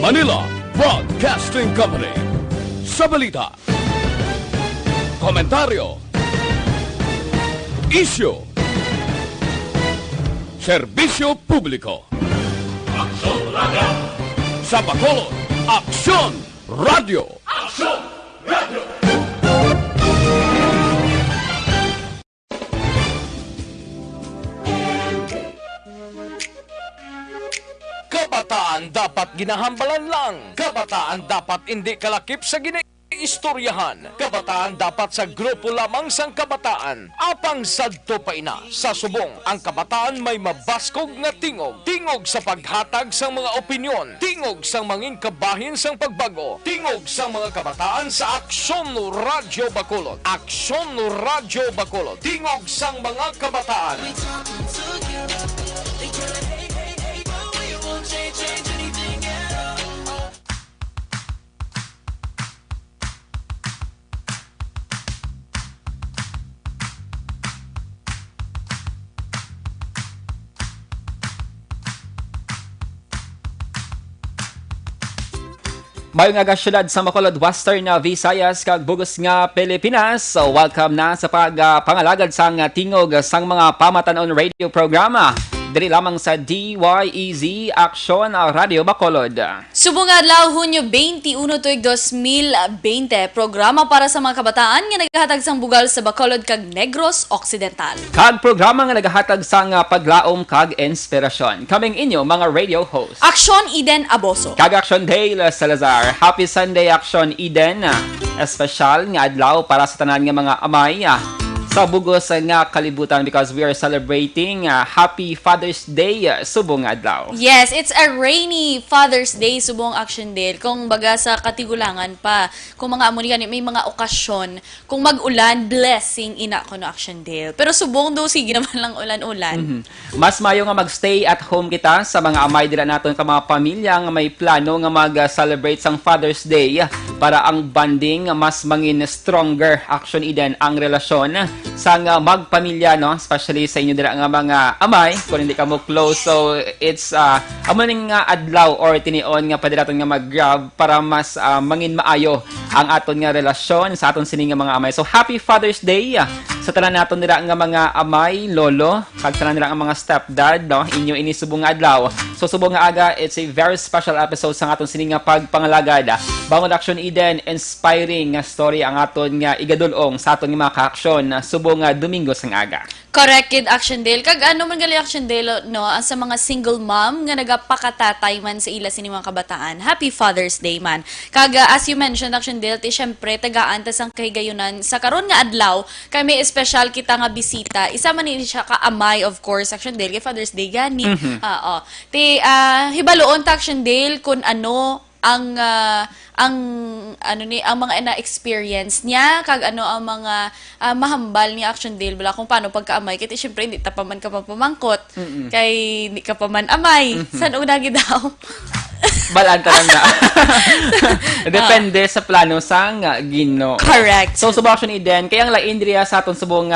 Manila Broadcasting Company. Sa balita, komentaryo, isyu, serbisyo publiko. Aksyon Radio! Sa Bacolod, Aksyon Radio! Aksyon Radio! Kabataan dapat ginahambalan lang. Kabataan dapat hindi kalakip sa istoryahan. Kabataan dapat sa grupo lamang sang kabataan. Apang sadto pa ina sa subong. Ang kabataan may mabaskog nga tingog. Tingog sa paghatag sang mga opinyon. Tingog sang manging kabahin sang pagbago. Tingog sang mga kabataan sa Aksyon Radio Bacolod. Aksyon Radio Bacolod. Tingog sang mga kabataan. Mayong nga syudad sa Bacolod, Western Visayas kag bugos nga Pilipinas. So welcome na sa pangalagad sang tingog sang mga pamatanon radio programa. Diri lamang sa DYEZ Aksyon Radio Bacolod. Subong adlaw Hunyo 21 tuig 2020, programa para sa mga kabataan nga naghahatag sang bugal sa Bacolod kag Negros Occidental. Kag programa nga naghahatag sang paglaom kag inspirasyon. Kaming inyo mga radio host. Aksyon Eden Aboso. Kag Aksyon Dale Salazar. Happy Sunday Aksyon Eden. Espesyal nga adlaw para sa tanan nga mga amay. Sa bugos nga kalibutan because we are celebrating Happy Father's Day subong adlaw. Yes, it's a rainy Father's Day subong Action Day. Kung baga sa katigulangan pa, kung mga amuni may mga okasyon, kung mag-ulan, blessing ina ko no Action Day. Pero subong do sige naman lang ulan-ulan. Mas mayo nga mag-stay at home kita sa mga amay dira naton ka mga pamilya nga may plano nga mag-celebrate sang Father's Day para ang bonding mas mangin stronger. Action Eden ang relasyon sang magpamilya, no, especially sa inyo dira nga mga amay kung hindi ka mo close. So it's amuning nga adlaw or tinion nga padiraton nga mag-grab para mas mangin maayo ang aton nga relasyon sa aton sini nga mga amay. So happy Father's Day sa tanan naton dira nga mga amay, lolo, kag tanan dira nga mga stepdad, no, inyo ini subong nga adlaw. So subong nga aga, it's a very special episode sa aton sini nga pagpangalagad. Bangon Action Eden, inspiring nga story ang aton nga igadulong sa aton nga mga ka-aksyon subong Domingo sang aga. Correct, Kid Action Dale. Kag ano man gali Action Dale, no, sa mga single mom nga nagapakatatay man sa ila sini mga kabataan. Happy Father's Day man. Kag as you mentioned Action Dale, ti syempre tagaan ta sang kahigayunan sa karon nga adlaw kay may special kita nga bisita. Isa man ni siya ka amay of course Action Dale kay Father's Day gani. Ti hibaloon ta Action Dale kun ano ang mga na-experience niya kag ano ang mga mahambal ni Action Dale bala kung paano pagkaamay kay syempre hindi ta pa man ka pamangkot kay hindi ka pa man amay san una gid daw Balanta lang na. Depende sa plano sang Ginoo. Correct. So subong Action Eden kayang lain diriya sa aton subong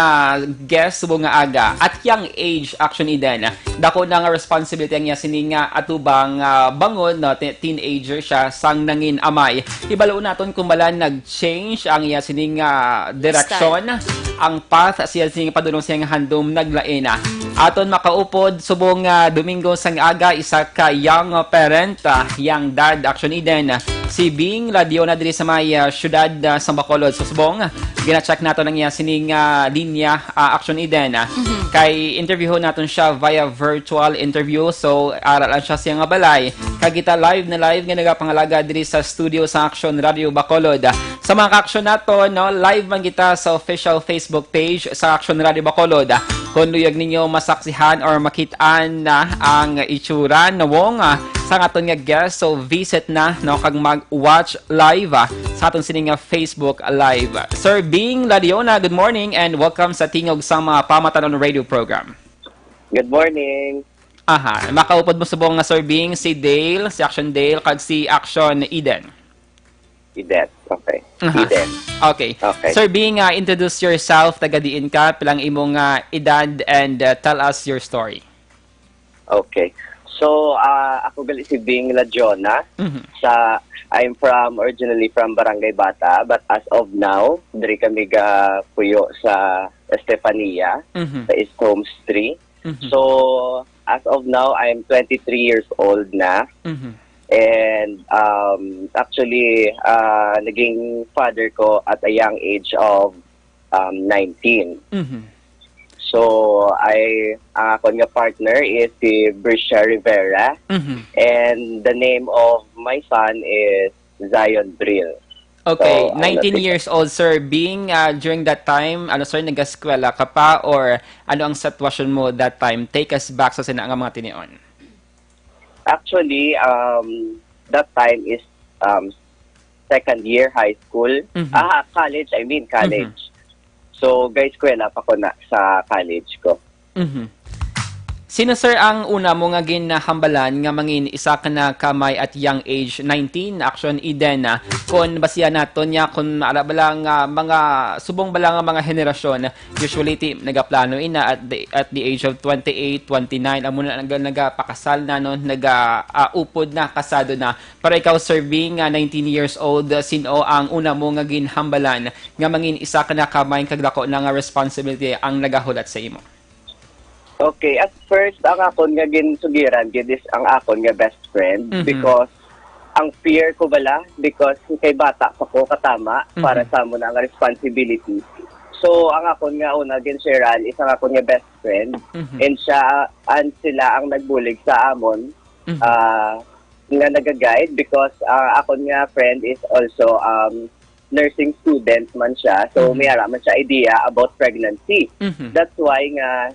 guest subong nga aga at young age Action Eden. Dako na nga responsibility ang sini nga atubang bangon no teenager siya sang nangin amay. Ibalo naton kung balan nag-change ang iya sini nga direction, ang path siya sini padulong siya nga handom naglain. Aton makaupod subong Domingo sang aga isa ka young parent, young dad Action Eden. Si Bing Radio na diri sa may syudad sa Bacolod. So subong gina-check nato nang iya sining linya Action Eden. Kay interview naton siya via virtual interview. So aralan siya siya nga balay. Kagita live nga nagapangalaga diri sa studio sa Action Radio Bacolod. Sa mga ka-action nato, no, live man kita sa official Facebook page sa Action Radio Bacolod. Kung luyag ninyo masaksihan or makitaan na ang itsura nawong sa aton nga guest, so visit na no kag mag-watch live sa aton sining Facebook live. Sir Bing Ladiona, good morning and welcome sa tingog sa mga pamatanon radio program. Good morning. Makaupod mo subong nga Sir Bing si Dale, si Action Dale kag si Action Eden. Eden, okay. Eden. Okay. Sir Bing, introduce yourself, taga-diin ka, pilang imong edad and tell us your story. Okay. So, ako gali si Bing Lajona. I'm originally from Barangay Bata, but as of now, diri kami ga puyo sa Estefania, sa East Homes 3. So, as of now, I'm 23 years old na. And actually, naging father ko at a young age of 19. So, ako nga partner is si Brisha Rivera. And the name of my son is Zion Brill. Okay, So, 19 years old, sir. Being during that time, sir, nag-eskwela ka pa or ano ang sitwasyon mo that time? Take us back sa sinaang mga tinion. Actually, that time is second year high school. College, college. So, guys, eskwela pa ko na sa college ko. Sino, sir, ang una mo nga ginahambalan nga mangin isa ka na kamay at young age 19 action Eden kung basiya naton niya kung alabala nga mga subong bala nga mga henerasyon usually nagaplano ina at the age of 28, 29 amo na nagapakasal na no upod na kasado na pero ikaw serving 19 years old sino ang una mo nga ginhambalan nga mangin isa ka na kamay kagdako na nga responsibility ang nagahulat sa imo. Okay, at first, ang akon nga ginsugiran, is ang akon nga best friend because ang fear ko bala, because kay bata pa ko katama para sa mo na ang responsibility. So, ang akon nga una ginsugiran is ang akon nga best friend and sila ang nagbulig sa amon nga nag-guide because akon nga friend is also nursing student man siya. So, mayara man siya idea about pregnancy. That's why nga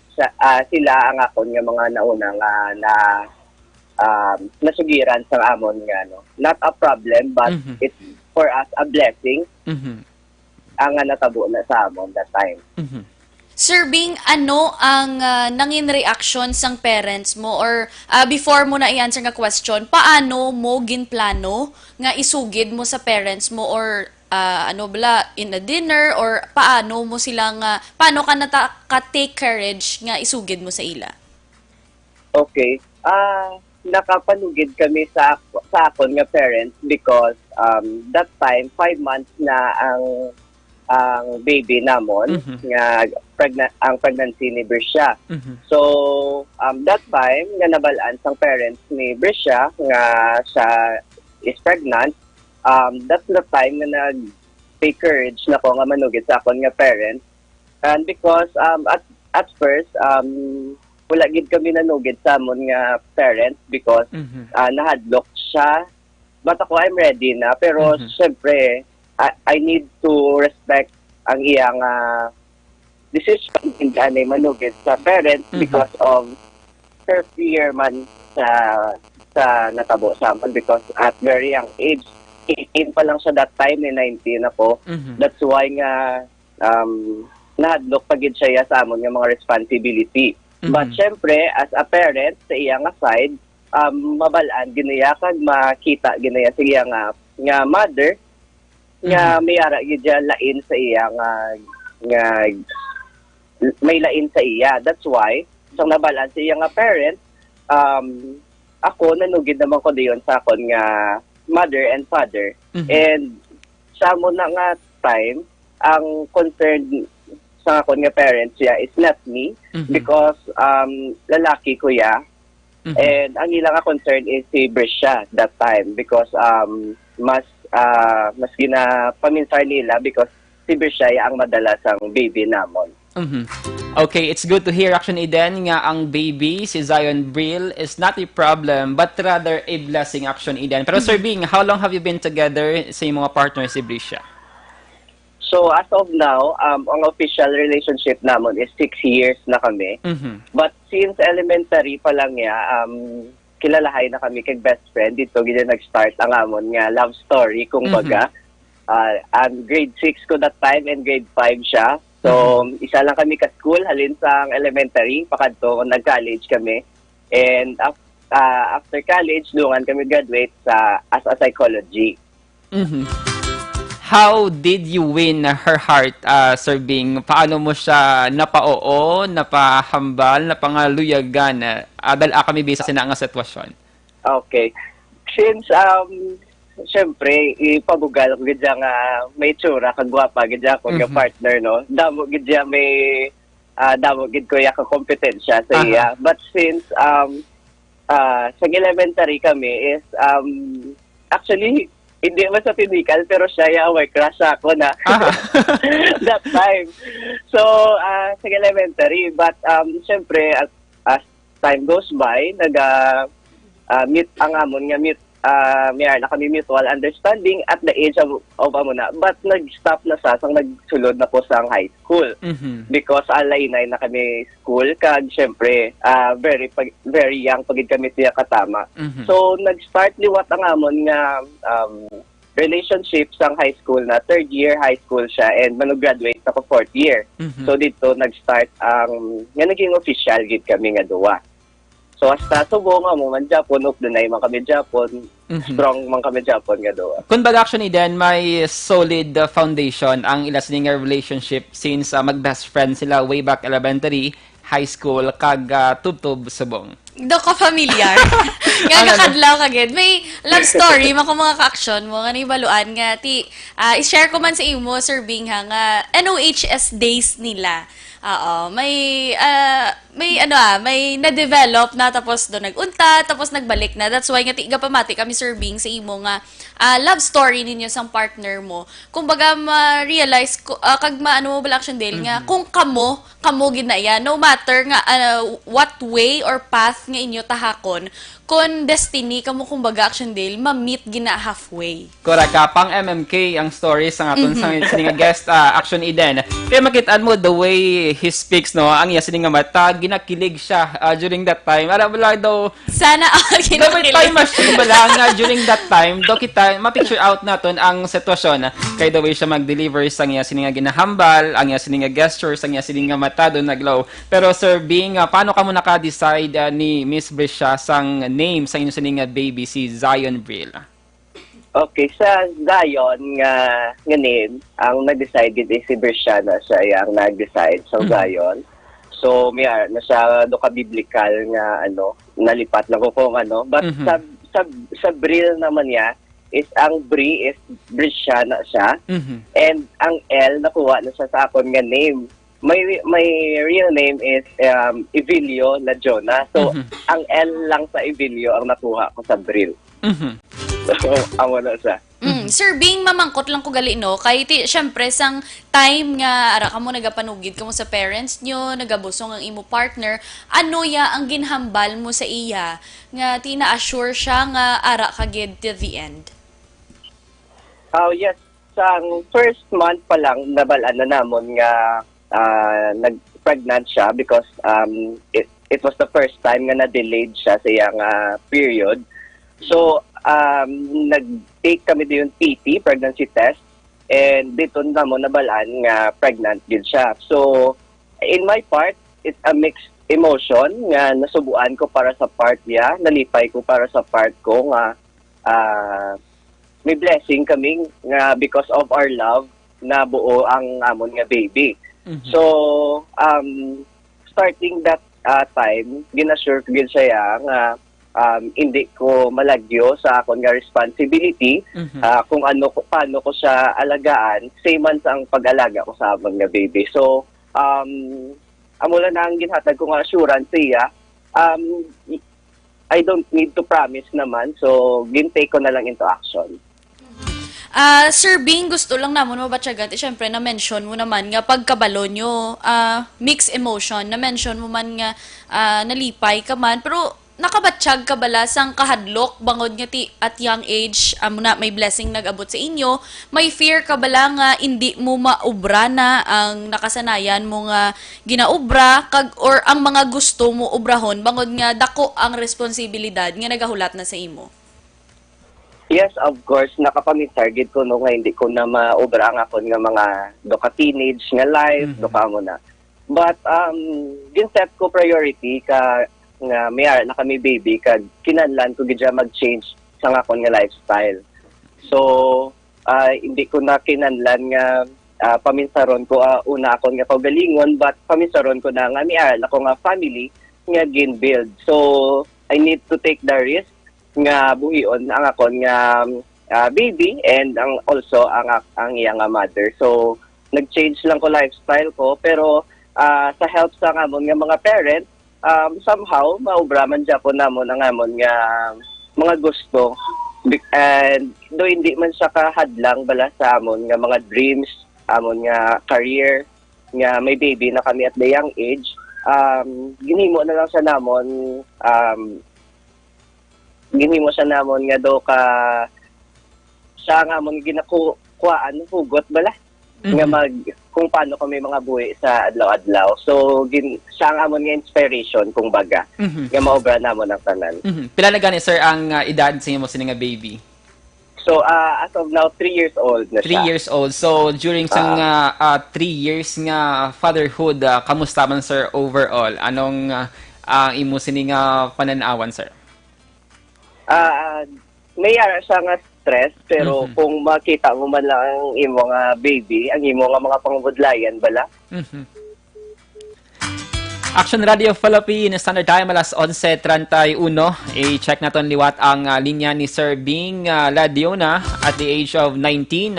sila ang akon nga mga nauna nga nasugiran sa amon nga. No? Not a problem, but it's for us a blessing ang natabo na sa amon that time. Sir Bing, ano ang nangin reaction sang parents mo or before mo na i-answer nga question, paano mo ginplano nga isugid mo sa parents mo or in a dinner or paano mo silang paano ka ka-take courage nga isugid mo sa ila? Okay. Nakapanugid kami sa akon nga parents because that time 5 months na ang baby namon nga ang pregnancy ni Brisha. So that time nga nabalaan sang parents ni Brisha nga siya is pregnant. That's the time na nag-take courage na ko nga manugid sa akon nga parents. And because at first, wala gid kami nanugid sa amon nga parents because nahadlok siya. But ako, I'm ready na. Pero syempre, I need to respect ang iyang decision hindi anay manugid sa parents because of her fear man sa natabo sa amon because at very young age, 18 pa lang siya that time, 19 ako. That's why nga nahadlok pagid siya sa amon nga mga responsibility. But syempre, as a parent, sa iyang side, mabalaan ginaya kag makita ginaya sa iyang nga mother nga mayara gid lain sa iya nga may lain sa iya. That's why sang nabalaan sa iyang parent, ako nanugid naman ko diyon sa akon nga mother and father. And sa mo na nga time, ang concern sa akon nga parents siya is not me because lalaki ko ya. And ang ilang concern is si Brisha that time because mas ginapaminsar nila because si Brisha ang madalas ang baby namon. Okay, it's good to hear actually Eden nga ang baby si Zion Brill is not a problem but rather a blessing action Eden. Pero Sir Bing, how long have you been together sa mga partner si Brisha? So as of now, ang official relationship namon is 6 years na kami. But since elementary pa lang niya, kilalahay na kami kay best friend. Dito gina nag-start ang amon nga love story kung baga. Grade 6 ko that time and grade 5 siya. So, isa lang kami ka-school, halin sa elementary, pakadto, nag-college kami. And after college, doon kami graduate as a psychology. how did you win her heart, Sir Bing? Paano mo siya napaoo, napahambal, napangaluyagan? Dahil kami bisa sa nga sitwasyon. Okay. Since, syempre, ipabugal ko gidya nga may tsura, kagwapa, gidya ko nga partner, no? Damo gidya may, damo gid ko ka kompetensya sa iya. But since, sa elementary kami is, actually, hindi mo sa physical, pero siya may crush ako na that time. So, sa elementary, but syempre, as time goes by, meet ang amon nga mayroon na kami mutual understanding at the age of amuna. But nag-stop na sang nagsulod na po sa high school. Because alainay na kami school, kag syempre, very young pagid kami siya katama. So, nag-start liwat ang amon nga relationship sa high school na third year high school siya and mag-graduate na ko fourth year. So, dito nag-start nga naging official gid kami nga duwa. So, hasta subong mo man Japon, updanay man kami Japon, strong man kami Japon nga doon. Kung baga actually then, may solid foundation ang ilas nga relationship since mag-best friend sila way back elementary, high school, kag tubtob subong. Do ka familiar. Nga kakadlaw kagid. May love story, mga ka-action mo, nga nibaluan nga, i-share ko man sa imo, Sir Bing, ha, nga NOHS days nila. May na-develop na tapos doon nag-unta, tapos nagbalik na. That's why nga tiga pamati kami, Sir Bing, sa imo nga love story ninyo sang partner mo. Kung baga ma-realize, kag maano mo bala action Dale, nga kung kamo gid na yan, no matter nga what way or path nga inyo tahakon, kung destiny kamo kung baga action Dale, ma-meet gina halfway. Correct ka, pang MMK ang story sa aton sa nga guest Action Eden. Kaya makitaan mo the way he speaks, no, ang iya sining nga mata, ginakilig siya during that time. Ara wala daw sana ginakilig. Dapat time machine bala nga during that time, do kita ma-picture out naton ang sitwasyon kay the way siya mag-deliver sa iya sining nga ginahambal, ang iya sining nga gesture, sa iya sining nga mata do naglaw. Pero Sir Bing, paano ka mo naka-decide ni Miss Brisha sang name sa inyo sining nga baby si Zion Brill? Okay, sa Zion nga name, ang nag-decide is si Bershana siya ang nag-decide sa Zion. So, may na siya do ka biblical nga nalipat lang ko kung but sa Brill naman niya is ang Bri is Bershana siya. And ang L nakuha na siya sa akon nga name. My real name is Evilio Lajona. So, ang L lang sa Evilio ang nakuha ko sa Brill. So, amo na siya. Sir Bing, mamangkot lang ko gali, no? Kay syempre, sang time nga, ara ka mo nagapanugid ka mo sa parents nyo, nagabusong ang imo partner, ano ya ang ginhambal mo sa iya, nga tina-assure siya nga ara kagid to the end? Yes. Sang first month pa lang, nabalaan na namon nga nag-pregnant siya because it was the first time nga na-delayed siya sa iyang period. So, nag-take kami din yung PT, pregnancy test, and dito na mo nabalaan nga pregnant din siya. So, in my part, it's a mixed emotion nga nasubuan ko para sa part niya, nalipay ko para sa part ko nga may blessing kami nga because of our love na buo ang amon nga baby. So, starting that time, ginassure ko din siya nga hindi ko malagyo sa akong nga responsibility kung paano ko siya alagaan, same man sa ang pag-alaga ko sa amon nga baby. So, amula na ang ginhatag ko nga assurance siya, I don't need to promise naman, so gintake ko na lang into action. Sir Bing, gusto lang namon mabatyagan. Siyempre, na-mention mo naman nga pagkabalo nyo, mixed emotion. Na-mention mo man nga nalipay ka man. Pero nakabatsyag ka bala sang kahadlok bangod nga at young age na may blessing nag-abot sa inyo? May fear ka bala nga hindi mo maubra na ang nakasanayan mo nga ginaubra or ang mga gusto mo ubrahon bangod nga dako ang responsibilidad nga nagahulat na sa imo? Yes, of course. Nakapami-target ko no nga hindi ko na maubra ang akon nga mga doka teenage nga life, doka mo na. But ginset ko priority ka nga mayar na kami baby kag kinahanglan ko gidya mag-change sa akon nga lifestyle. So hindi ko na kinanlan nga paminsaron ko una akon nga pagalingon, but paminsaron ko na nga miaral ako nga family nga gin-build. So I need to take the risk nga buhion ang akon nga baby and also ang iyang mother. So nag-change lang ko lifestyle ko, pero sa help sa amon nga mga parents, somehow maubraman Japon namon ang amon nga mga gusto. And do hindi man siya kahadlang bala sa amon nga mga dreams, amon nga career, nga may baby na kami at the young age, ginhimo na lang siya namon, ginhimo siya namon nga do ka siya nga amon ginakuhaan hugot bala nga kung paano kami mga buhi sa adlaw-adlaw. So siya nga amon nga inspiration kung baga nga maobra namon ang tanan. Pila na gani sir ang edad sa inyo sini nga baby? So as of now 3 years old na 3 siya. years old. So during sang 3 years nga fatherhood, kamusta man sir overall? Anong imo sini nga pananawan sir? Mayara siya nga stress, pero kung makita mo man lang ang imo nga baby, ang imo nga mga pangbudlayan bala. Action Radio Philippines, Standard Time, alas 11:31. I-check natin liwat ang linya ni Sir Bing Ladiona at the age of 19.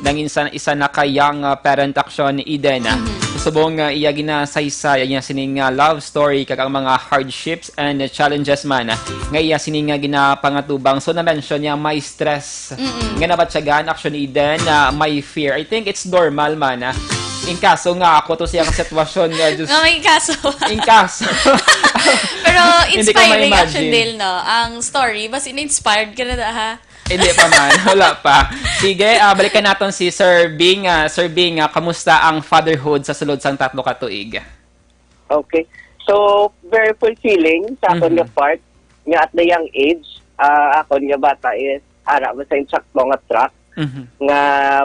Nang isa na kayang parent action ni Eden. Subong iya ginasaysay niya sining love story kag ang mga hardships and challenges man. Nga iya sining ginapangatubang. So na-mention niya may stress. Nga nabatsagan action ni Eden, may fear. I think it's normal man. In kaso nga ako to siyang sitwasyon nga just May kaso. in kaso. Pero Hindi ko inspiring ma-imagine. action Dale, no? Ang story, basta in-inspired ka na ha? Hindi pa man, wala pa. Sige, balikan natin si Sir Bing. Sir Bing, kamusta ang fatherhood sa sulod sang 3 ka tuig? Okay. So, very fulfilling sa akon nga part. Nga at the young age, akon nga bata is ara mo sa insakto nga track. Nga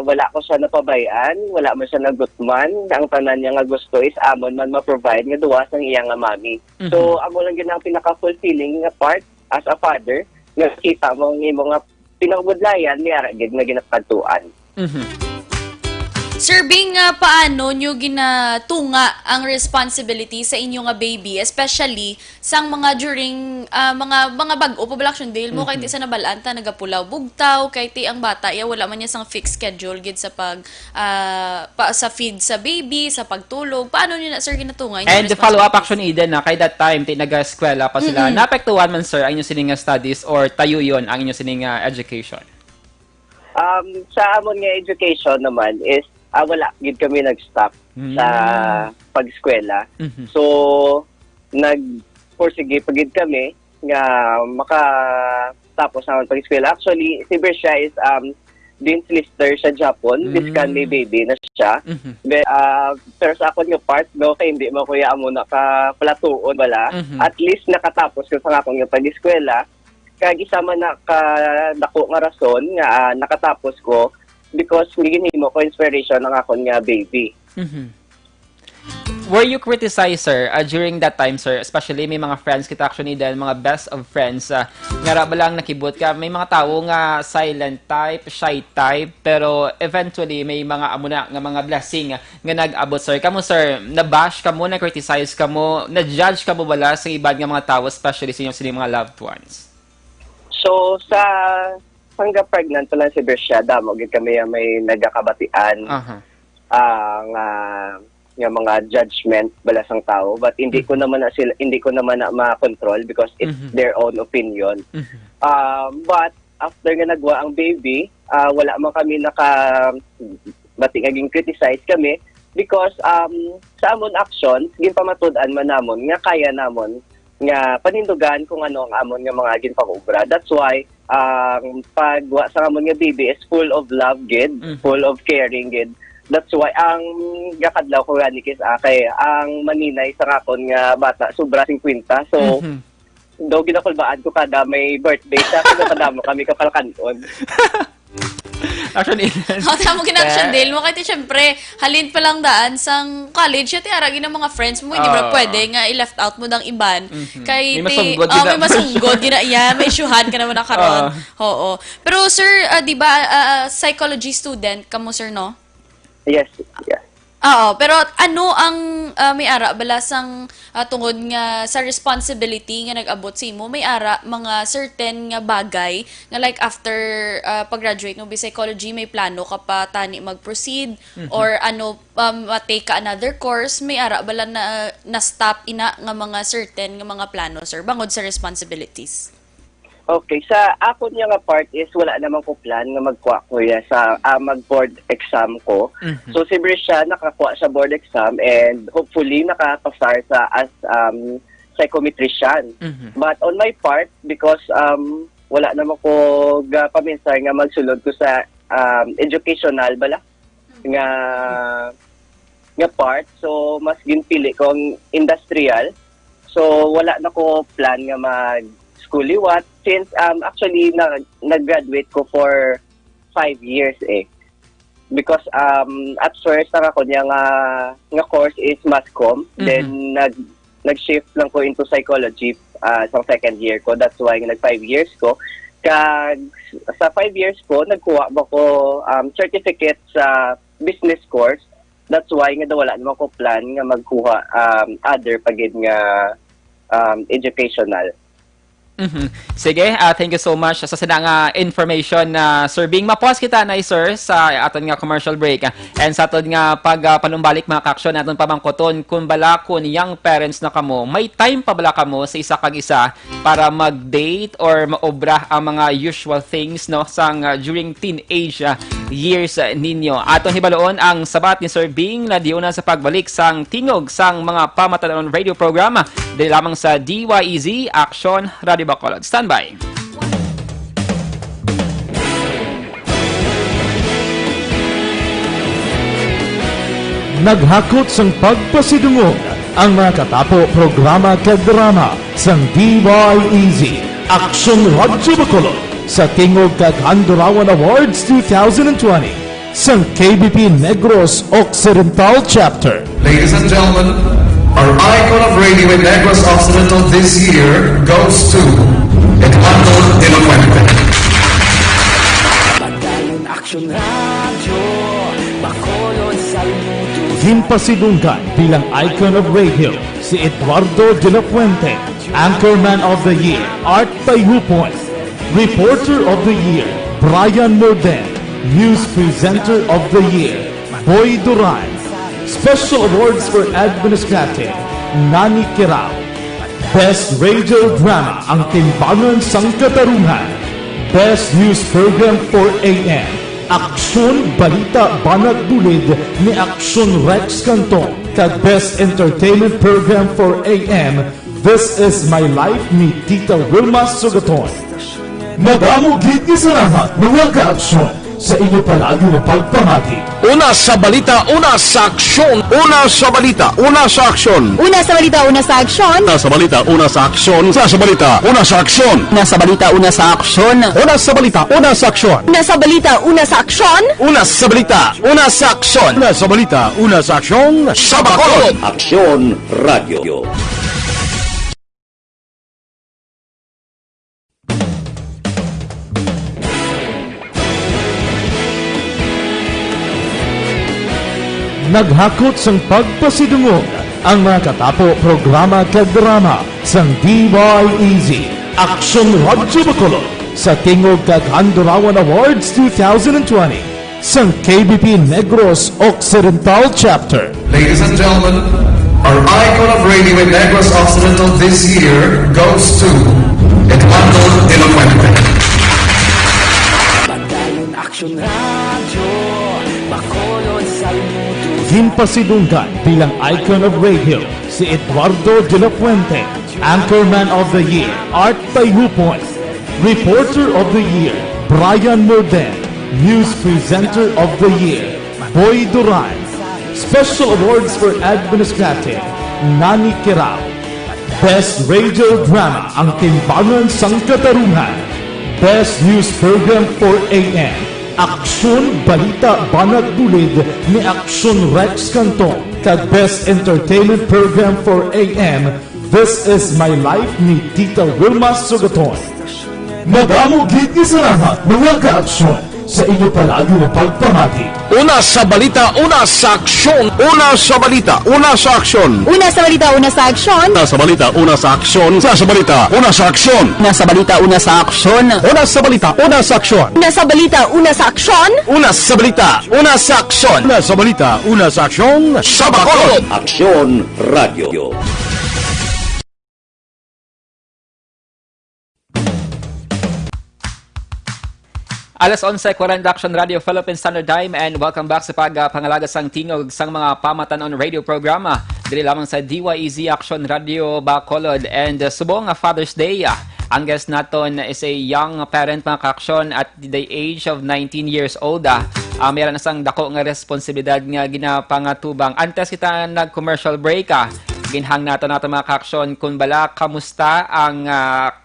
wala ko siya napabayaan, wala mo siya nagutman. Ang tanan niya nga gusto is amon man ma-provide nga duwas ng iyang nga mami. So, amo lang yun ang pinaka-fulfilling nga part as a father. Nga kita mo ang imo nga pinakabudlayan niya gid nga ginapatuan. Sir Bing, paano nyo ginatunga ang responsibility sa inyo nga baby, especially sang mga during mga bag-o pa action Dale mo, kahit isa na balanta nagapulaw bugtaw, kahit ang bata wala man niya sang fixed schedule gid sa sa feed sa baby, sa pagtulog. Paano niyo na sir ginatunga? And the follow-up action Eden, kay that time, nag-eskwela pa sila. Naapektuhan man sir ang inyong sining studies or tayo yon ang inyong sining education? Sa amon nga education naman is wala gid kami nag-stop sa pag-eskwela. So nag-forsige pagid kami nga makatapos ang pag-eskwela. Actually, si Bersha is Dean's Lister sa Japon. Biskan may baby na siya. Pero sa akong yung part, no, kaya hindi mo kuya mo nakapalatuon wala. At least nakatapos ko sa akong yung pag-eskwela. Kaya isama na dako nga rason nga nakatapos ko because ginhimo ko inspiration ng akong nga baby. Were you criticized, sir, during that time, sir? Especially may mga friends kita actually din, mga best of friends. Nga ba lang nakibot ka, may mga tao nga silent type, shy type, pero eventually may mga amuna nga mga blessing nga nag-abot, sir. Kamu, sir, na-bash ka mo, na-criticize ka mo, na-judge ka mo bala sa ibang nga mga tao, especially sa inyong mga loved ones? So, sa hanggang pregnant pa lang si Bersha, damo gid kami may nagakabatian nga mga judgment balasang tao, but hindi ko naman na ma-control because it's their own opinion. But after nga nagwa ang baby, wala man kami bating criticize kami because sa amon action ginpamatud-an man namon nga kaya namon nga panindugan kung ano ang amon nga mga ginpakubra. That's why pagwa sa amon nga baby is full of love gid, full of caring gid. That's why ang gakadlaw ko gani kis kay ang maninay sa akon nga bata sobra 50. So daw ginakulbaan ko kada may birthday sa kada mo kami kapalkanon. Action Eden. O, tamo kina-action Dale mo. Kaya syempre, halin pa lang daan sang college. Siya tiaragi ng mga friends mo. Hindi mo pwede nga i-left out mo ng iban. Kay May masunggod gina. may masunggod. May isyuhan ka naman nakaroon. Oo. Pero sir, di ba, psychology student ka mo, sir, no? Yes. Oo, pero ano ang may ara balasang tungod nga sa responsibility nga nag-abot sa imo, may ara mga certain nga bagay nga like after pag-graduate mo bi psychology, may plano ka pa tani mag-proceed or ano take ka another course, may ara bala na stop ina nga mga certain nga mga plano, sir, bangod sa responsibilities? Okay, sa ako niya nga part is wala naman ko plan nga magkuha ko ya sa mag-board exam ko. So si Brisha nakakuha sa board exam and hopefully nakapasar sa as psychometrician. But on my part, because wala naman ko paminsar nga magsulod ko sa educational bala nga part, so mas ginpili ko ang industrial. So wala na ko plan nga mag-schooliwat since actually nag-graduate ko for 5 years because at first ako niya nga course is mass comm, then nag-shift lang ko into psychology sa second year ko. That's why nag 5 years ko. Kag sa 5 years ko nagkuha ba ko certificate sa business course. That's why nga wala naman ko plan nga magkuha other pagid nga educational. Sige, thank you so much sa sinang information na Sir Bing. Mapause kita na sir sa aton nga commercial break. And sa aton nga panumbalik mga kaksyon naton pamangkoton kung bala kun young parents na kamo, may time pa bala kamo sa isa kag isa para mag-date or maobra ang mga usual things no sang during teenage years ninyo. Aton hibaloon ang sabat ni Sir Bing na diuna sa pagbalik sang tingog sang mga pamatanon radio programa dili lamang sa DYEZ Action Radio Bacolod. Stand by. Naghakot sang pagpasidungog ang mga katapo programa kag drama sang DYEZ Action Radio Bacolod sa Tingog kag Handurawan Awards 2020 sang KBP Negros Occidental Chapter. Ladies and gentlemen, our icon of radio in Negros Occidental this year goes to Eduardo de la Fuente. Himpasidunggan bilang icon of radio si Eduardo de la Fuente, Anchorman of the Year, Art Tayhupoy, Reporter of the Year, Brian Morden, News Presenter of the Year, Boy Duran, Special Awards for Administrative, Nani Kirao, Best Radio Drama ang Timbangan sang Katarungan, Best News Program for AM, Aksyon Balita Banat Bulid ni Aksyon Rex Canton, kag Best Entertainment Program for AM, This Is My Life ni Tita Wilma Sugaton. Madamo gid ni salamat mga ka-aksyon sa inyo palagi na pagpamati. Una sa balita, una sa aksyon. Una sa balita, una sa aksyon. Una sa balita, una sa aksyon. Una sa balita, una sa aksyon. Una sa balita, una sa aksyon. Una sa balita, una sa aksyon. Una sa balita, una sa aksyon. Una sa balita, una sa aksyon. Una sa balita, una sa aksyon. Una sa balita, una sa aksyon. Sa Bacolod. Aksyon Radio. Naghakot sang pagpasidungog ang mga katapo programa kag drama sang DYEZ Action Radio Bacolod sa Tingog kag Handurawan Awards 2020 sang KBP Negros Occidental Chapter. Ladies and gentlemen, our icon of radio in Negros Occidental this year goes to Eduardo de la Fuente. Himpasidunggan bilang icon of radio si Eduardo de la Fuente, Anchorman of the Year, Art Tayhupoy, Reporter of the Year, Brian Morden, News Presenter of the Year, Boy Duran, Special Awards for Administrative, Nani Kirao, Best Radio Drama ang Timbangan sang Katarungan, Best News Program for AM, Aksyon Balita Banat Bulid ni Aksyon Rex Canton kag Best Entertainment Program for AM. This is My Life ni Tita Wilma Sugaton. Madamo gid ni salamat mga kaaksyon sa inyo palagi na pagpamati. Una sa balita, una sa aksyon. Una sa balita, una sa aksyon. Una sa balita, una sa aksyon. Una sa balita, una sa aksyon. Una sa balita, una sa aksyon. Una sa balita, una sa aksyon. Una sa balita, una sa aksyon. Una sa balita, una sa aksyon. Una sa balita, una sa aksyon. Una sa balita, una sa aksyon. Sa Bacolod. Aksyon Radio. Alas 11:40 Action Radio Philippine Standard Time and welcome back sa pangalagasang tingog sang mga pamatan-on radio programa dili lamang sa DYEZ Action Radio Bacolod and subong Father's Day. Ang guest naton is a young parent mga kaaksyon at the age of 19 years old. Meron na sang dako nga responsibilidad nga ginapangatubang. Antes kita nag-commercial break, ginhang nato mga kaaksyon kung bala kamusta ang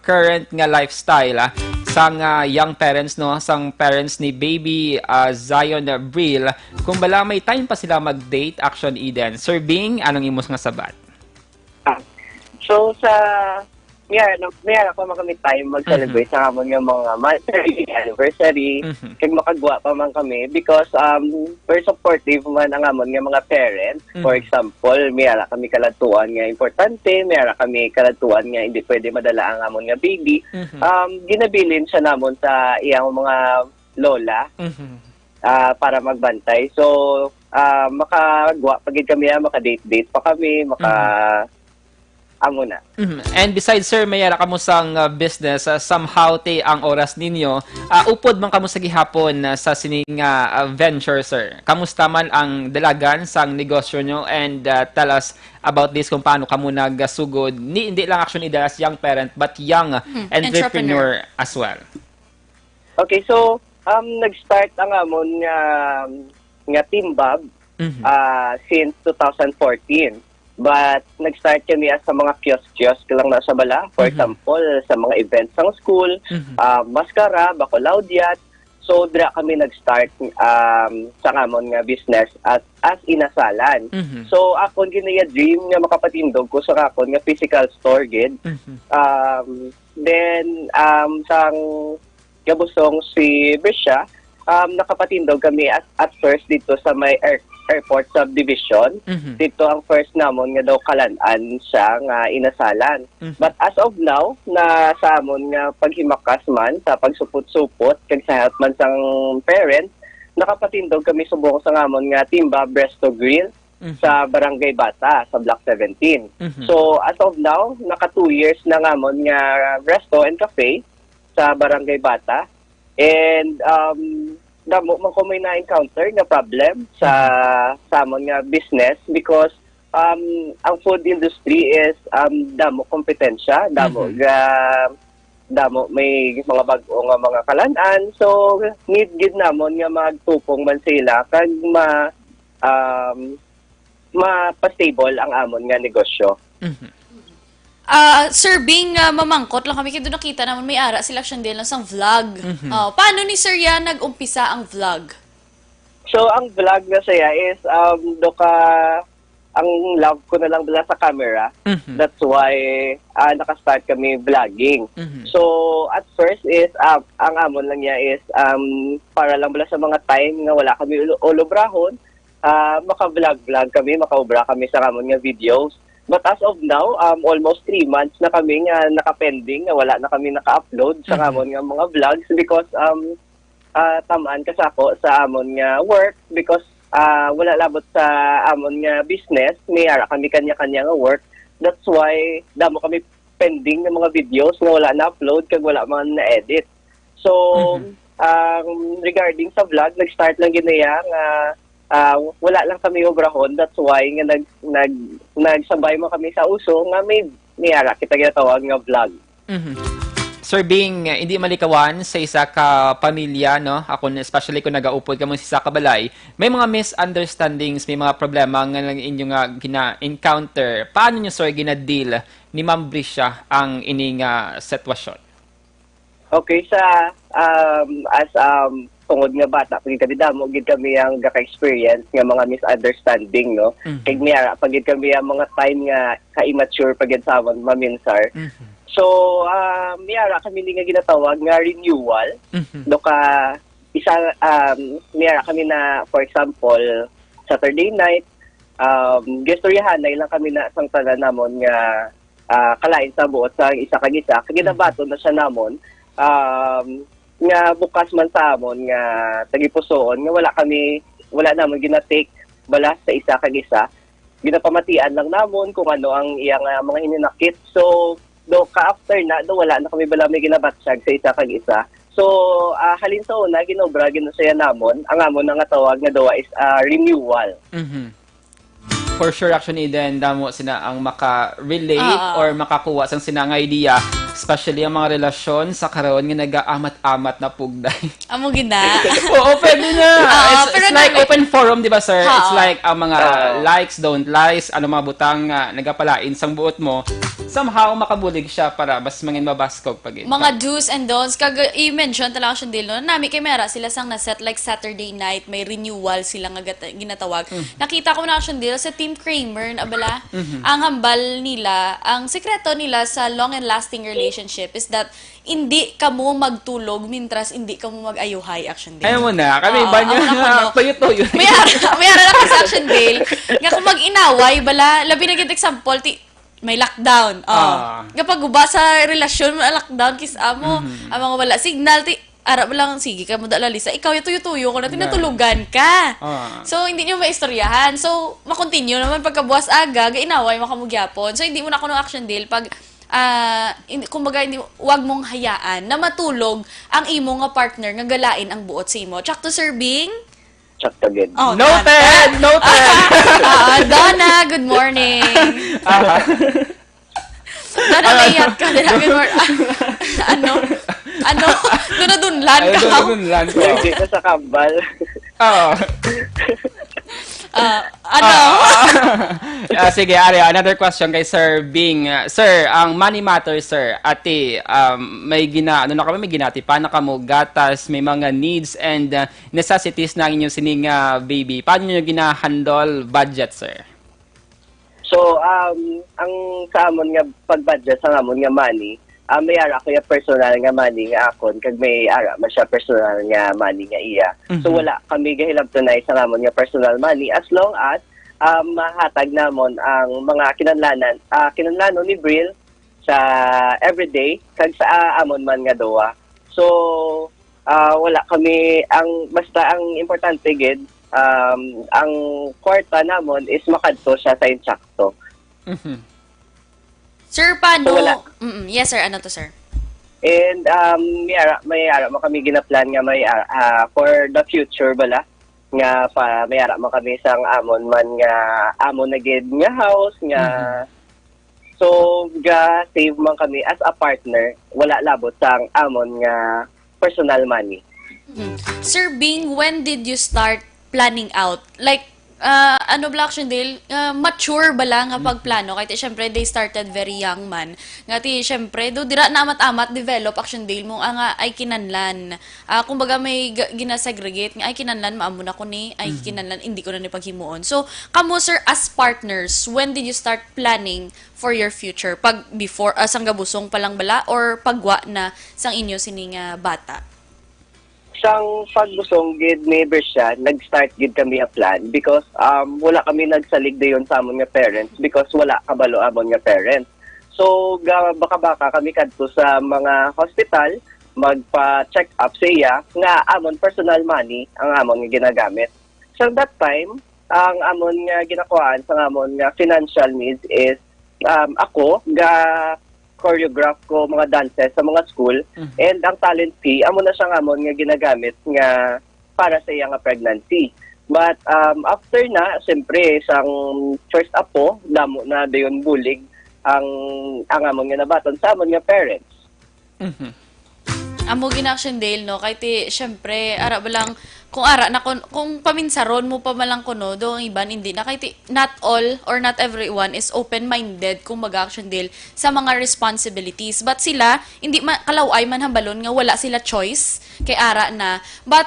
current nga lifestyle sang young parents, no, sang parents ni baby Zion Bril, kung bala may time pa sila mag-date. Action Eden. Sir Bing, anong imos nga sabat? So sa mayroon pa man kami time mag-celebrate sa amon nga mga monthly anniversary, kag makagwa pa man kami because very supportive man ang amon nga mga parents. For example, mayroon kami kalatuan nga importante, mayroon kami kalatuan nga hindi pwede madala ang amon nga baby. Ginabilin siya namon sa iyang mga lola para magbantay. So makagwa pagid kami, maka-date pa kami, amo na. And besides, sir, mayara kamo sang business, somehow te ang oras ninyo. Upod man kamo sa gihapon sa sining venture, sir. Kamusta man ang dalagan sang negosyo nyo and tell us about this kung paano kamo nagsugod. Hindi lang Action Ida as young parent but young entrepreneur as well. Okay, so nag-start ang amon nga Team Bob since 2014. But nag-start kami sa mga kiosk lang na sa bala. For example, sa mga events ng school, Mascara, Bacolod Yacht. So, dra kami nag-start sa kamon nga business as inasalan. So, akon ginaya dream nga makapatindog ko sa akon nga physical store gid. Then, sang gabusong si Brescia, nakapatindog kami at first dito sa may airport subdivision. Dito ang first namon nga daw kalan-an siya nga inasalan. But as of now, na sa amon nga paghimakas man sa pagsupot-supot kag sa health man sang parents, nakapatindog kami subong sa amon nga Timba Bresto Grill sa Barangay Bata sa Block 17. So as of now, naka 2 years na ngamon nga resto and cafe sa Barangay Bata. And damo man ko may na-encounter na problem sa amon nga business because ang food industry is damo kompetensya, damo may mga bag-o nga mga kalan-an, so need gid namon nga magtupong man sila kag ma-stable ang amon nga negosyo. Sir Bing, mamangkot lang kami. Kaya doon nakita naman may ara sila Action din lang sang vlog. Paano ni Sir Yan nag-umpisa ang vlog? So, ang vlog na saya is, ang love ko na lang bala sa camera. That's why nakastart kami vlogging. So, at first is, ang amon lang niya is, para lang bala sa mga time nga wala kami ulobrahon, maka-vlog kami, makaubra kami sa amon nga videos. But as of now, almost 3 months na kami nga nakapending, nga wala na kami naka-upload sa amon nga mga vlogs because tamaan kasi ako sa amon nga work because wala labot sa amon nga business, may ara kami kanya-kanya nga work. That's why damo kami pending ng mga videos nga wala na-upload kag wala man na-edit. So, regarding sa vlog, nag-start lang ginaya nga wala lang kami obrahon. That's why nga nagsabay mo kami sa uso nga may ara kita ginatawag nga vlog. Sir Bing, hindi malikawan sa isa ka pamilya, no? Ako especially kung nagaupod ka mo sa isa ka balay, may mga misunderstandings, may mga problema nga lang inyo nga gina-encounter. Paano nyo, sir, gina-deal ni Ma'am Brescia ang ining sitwasyon? Okay, sa as tungod nga bata pagid kami damo gid kami ang gaka-experience nga mga misunderstanding no kay miyara pagid kami ang mga time nga ka-immature pagid sa amon maminsar. So miyara kami nga ginatawag nga renewal do ka isa miyara kami na for example Saturday night gestoryahan na ilang kami na sang tanan namon nga kalain sa buot sa isa kagisa kaginabaton na siya namon nga bukas man sa amon nga tagipusoon nga wala namon ginatake balas sa isa kag isa ginapamatian lang namon kung ano ang iyang mga hininakit so do ka after na do wala na kami bala may ginabatsyag sa isa kag isa so halin sa una ginobra ginusaya namon ang amon nga tawag nga dawa is renewal. For sure, actually, then damo sina ang maka-relate or makakuha sang sina nga idea, especially ang mga relasyon sa karon nga nag-aamat-amat na pugday. Amo gina. Oo, pwede na. pero It's like open forum, di ba, sir? Oo. It's like ang mga likes, don't likes, ano mga butang nagapalain sang buot mo, somehow makabulig siya para mas mangin mabaskog pagid. Mga do's and don'ts. I-mention talaga siya din, no? Nami kay Mera, sila sang naset like Saturday night, may renewal sila nga ginatawag. Nakita ko na siya din sa Team Kramer, na bala, ang hambal nila, ang sekreto nila sa long and lasting relationship is that hindi ka mo magtulog mintras hindi ka mo mag-ayuhay, Action Dale. Ayaw mo na, kami ba niya tuyo-tuyo. Mayara na sa Action Dale. Nga kung mag-inaway, bala, labi na gid example, may lockdown. Kapag guba sa relasyon, may lockdown, kisa mo, ang mga wala signal, arap lang, sige ka mo dalalisa, ikaw yung tuyo-tuyo ko na tinatulugan ka. So, hindi nyo maistoryahan. So, makontinue naman pagkabuwas aga, gainaway, makamugyapon. So, hindi mo na ako ng Action Dale pag, kumbaga, wag mong hayaan na matulog ang imo nga partner nga galain ang buot sa imo. Tsak to Sir Bing? Check again. Oh, Noted! Donna, good morning. Donna, mayat ka. Good morning. Ano? Dunadunlan ka? Dunadunlan ko. Hindi na sa kambal. Oo. Sige, Ari, another question kay Sir Bing. Sir, ang money matter, sir. Ate, may ginatipan na kamo gatas, may mga needs and necessities na inyong sining baby. Paano nyo gina-handle budget, sir? So, ang sa amon nga pag-budget sa amon nga money, may ara ko yung personal nga money nga akon, kag may ara man siya personal nga money nga iya. So, wala kami gahilabtunay sa amon nga personal money as long as mahatag namon ang mga kinanlanon ni Bril sa everyday, kag sa amon man nga doa. So, wala kami, basta ang importante gid, ang kwarta namon is makadto siya sa insakto. Sir, paano? So, wala. Yes, sir. Ano to, sir? And may ara mo kami ginaplan nga for the future bala nga may ara mo kami sang amon man nga amon na gid nga house nga so ga save man kami as a partner wala labot sang amon nga personal money. Sir Bing, when did you start planning out? Like, Action Dale, mature ba lang nga pagplano? Kaya syempre, they started very young man. Nga syempre, do dira na amat-amat develop Action Dale mo, nga ay kinanlan. Kumbaga may ginasegregate, nga ay kinanlan, maamo na ko ni, ay kinanlan, hindi ko na ni paghimuon. So, kamo sir, as partners, when did you start planning for your future? Pag before, sang gabusong pa lang bala, or pagwa na sang inyo sining bata? Sang pagbusong gid neighbor siya, nag-start gid kami a plan because wala kami nagsalig dayon sa amon nga parents because wala kabalo amon nga parents. So baka-baka kami kadto sa mga hospital magpa-check up sa iya nga amon personal money ang amon nga ginagamit. So that time, ang amon nga ginakuhaan sa amon nga financial needs is ako choreograph ko mga dances sa mga school and ang talent fee amo na siyang amon nga ginagamit nga para sa iya nga pregnancy. But after na siyempre sang first apo damo na dayon bulig ang amon nga nabaton sa amon nga parents. Amo Action Dale, no? Kahit syempre, ara ba lang, kung ara na kung paminsaron mo pa malang kuno do ang iban hindi na kay not all or not everyone is open-minded kung mag-action deal sa mga responsibilities, but sila hindi kalaway man hambalon nga wala sila choice kay ara na, but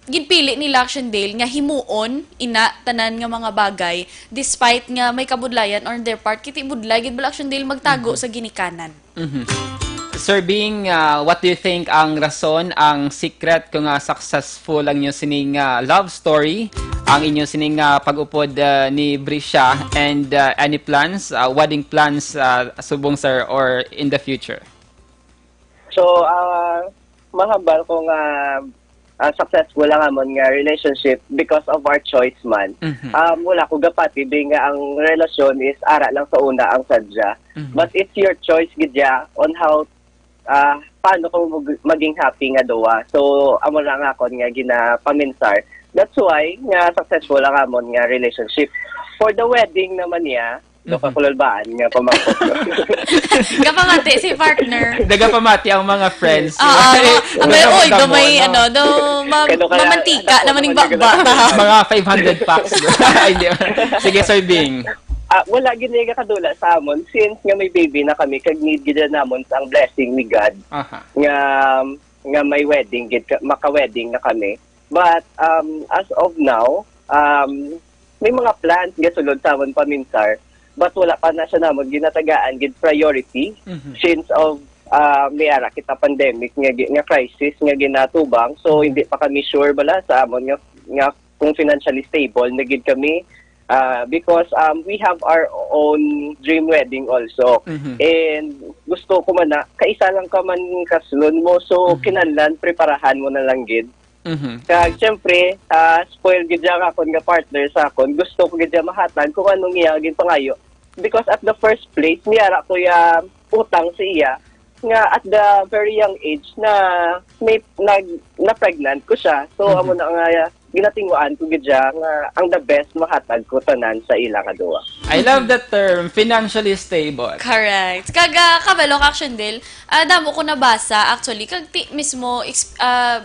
ginpili nila action deal nga himuon ina tanan nga mga bagay despite nga may kabudlayan on their part kiti budlay gid bala action deal magtago sa ginikanan. Sir Bing, what do you think ang rason, ang secret kung successful ang inyong sining love story, ang inyong sining pag-upod ni Brisha, and any plans, wedding plans, subong sir, or in the future? So, mahambal kung successful lang amon nga relationship because of our choice man. Wala ko gapati nga ang relasyon is ara lang sa una ang sadya. But it's your choice gidya on how paano ko maging happy nga doa. So amo lang ako nga ginapaminsar. That's why nga successful lang amon nga relationship. For the wedding naman niya, do ka kulolbaan nga pamangkot ko. Kapamati si partner. Daga pamati ang mga friends. Gamay mamantika naman yung bakba. Mga 500 packs. Hindi. Sige, Sir Bing. Wala giniga kadula sa amon since nga may baby na kami kag need gid namon ang blessing ni God. Nga may wedding gid maka-wedding na kami. But as of now, may mga plans nga sulod sa amon paminsar, but wala pa na siya namon ginatagaan gid priority since of may ara kita pandemic nga crisis nga ginatubang, so hindi pa kami sure bala sa amon nga kung financially stable na gid kami. Because we have our own dream wedding also. And gusto ko man na, kaisa lang ka man kasulon mo, so kinahanglan preparahan mo na lang gid. Kag syempre, spoil gid ang akon nga partner sa akon. Gusto ko gid mahatag kung anong iya gid pangayo. Because at the first place, niyara ko ya utang sa iya nga at the very young age na may na pregnant ko siya. So amo na nga ginatinguan ko gidya nga ang the best mahatag ko tanan sa ilang aduwa. I love the term financially stable. Correct. Kaga kabalo action deal, damo ko nabasa actually kag mismo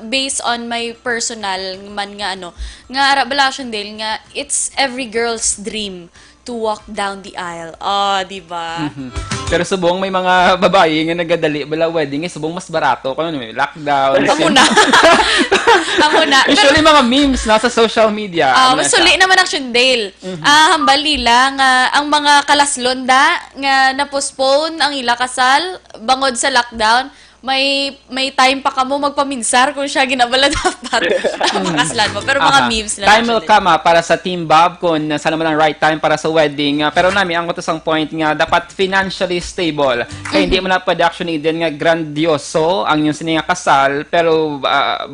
based on my personal man nga nga ara action deal nga it's every girl's dream to walk down the aisle. Di ba? Pero subong may mga babae nga nagadali bala wedding subong mas barato kung may lockdown. Amo na. Usually mga memes nasa social media. Masuli naman action deal. Hambal nila nga ang mga kalaslonda nga na-postpone ang ila kasal bangod sa lockdown. May time pa kamo magpaminsar kung siya ginabala dapat makaslan mo. Pero mga memes na. Time will come para sa Team Bob kung saan naman ang right time para sa wedding. Pero nami, ang utos ang point nga, dapat financially stable. Kaya hindi mo na pwede actually din nga grandioso ang yung sininga kasal. Pero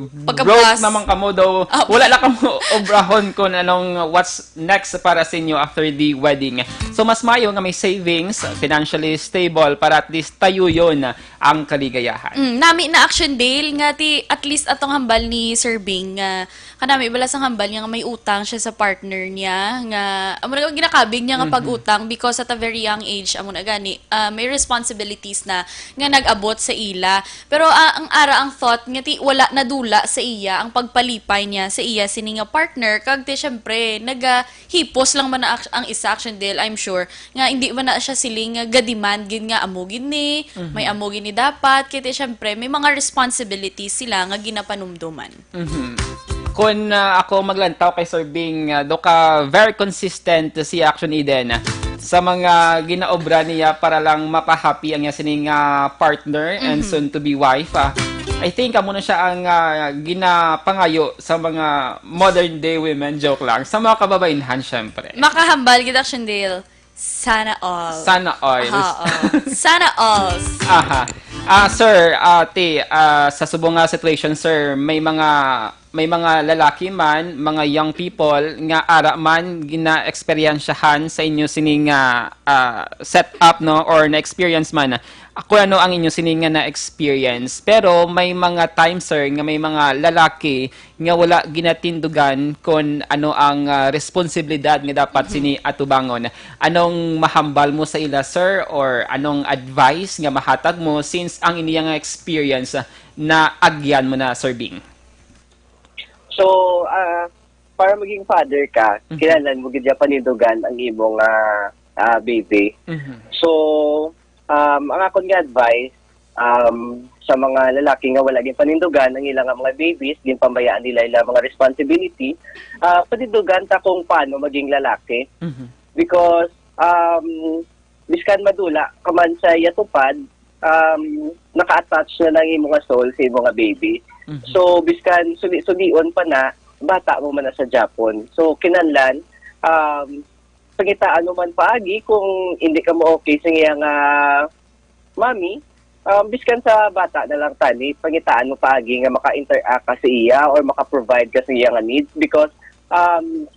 broke naman kamo daw. Wala lang kamo obrahon kung anong what's next para sa inyo after the wedding. So mas mayo nga may savings, financially stable para at least tayo yun ang kaligayahan. Nami na action deal nga at least atong hambal ni Sir Bing nga kanami bala sang hambal niya nga may utang siya sa partner niya nga amo na ginakabig niya nga pag-utang because at a very young age amo na gani may responsibilities na nga nag-abot sa ila. Pero ang thought nga wala nadula sa iya ang pagpalipay niya sa iya sini nga partner kag syempre nagahipos lang man na ang isa action deal, I'm sure nga hindi man na siya siling ga-demand gid nga amugin ni may amugin ni dapat kaya syempre may mga responsibilities sila nga ginapanumduman. Kung ako maglantaw kay Sir Bing, do ka very consistent si Action Eden sa mga ginaobra niya para lang mapahappy ang sining partner and soon to be wife. I think amo na siya ang ginapangayo sa mga modern day women, joke lang, sa mga kababainhan syempre. Makahambal gid action deal. Sana all. Sana all. Sana all. Sir, sa subong situation, sir, may mga lalaki man, mga young people nga ara man gina-experiensyahan sa inyo sining setup no or na experience man. Ako ano ang inyo sining na experience. Pero may mga times, sir, nga may mga lalaki nga wala ginatindugan kung ano ang responsibilidad nga dapat sini atubangon. Anong mahambal mo sa ila, sir, or anong advice nga mahatag mo since ang iniyang experience na agyan mo na, Sir Bing? So, para maging father ka, kailangan mo gid panidugan ang imong baby. So, ang akong nga advice sa mga lalaki nga wala gyud panindugan ang ilang mga babies, din pambayaan nila ilang mga responsibility, panindugan ta kung paano maging lalaki. Because biskan madula ka man sa yatupad, naka-attach na lang imong soul sa imong baby. So, biskan suli-sulion pa na, bata mo man na sa Japon. So, kinanlan, pangitaan mo man paagi kung hindi ka mo okay sa iyang mami, biskan sa bata na lang tani, pangitaan mo paagi nga maka-interact ka sa iya or maka-provide ka sa iyang needs because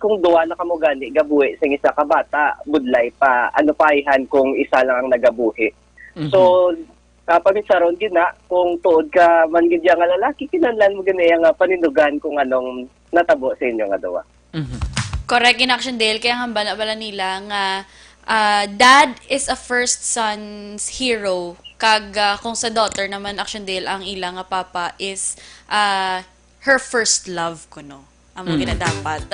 kung duwa na ka mo gani, gabuhi sa isa ka bata, budlay pa, ano paihan kung isa lang ang nagabuhi. So, pamisaron gina kung tuod ka man gid nga lalaki kinahanglan mo gani nga panindugan kung anong natabo sa inyo nga dawa. Correct in Action Dale, kaya hambal na bala nila nga dad is a first son's hero. Kag kung sa daughter naman Action Dale, ang ilang nga papa is her first love ko no. Amo dapat.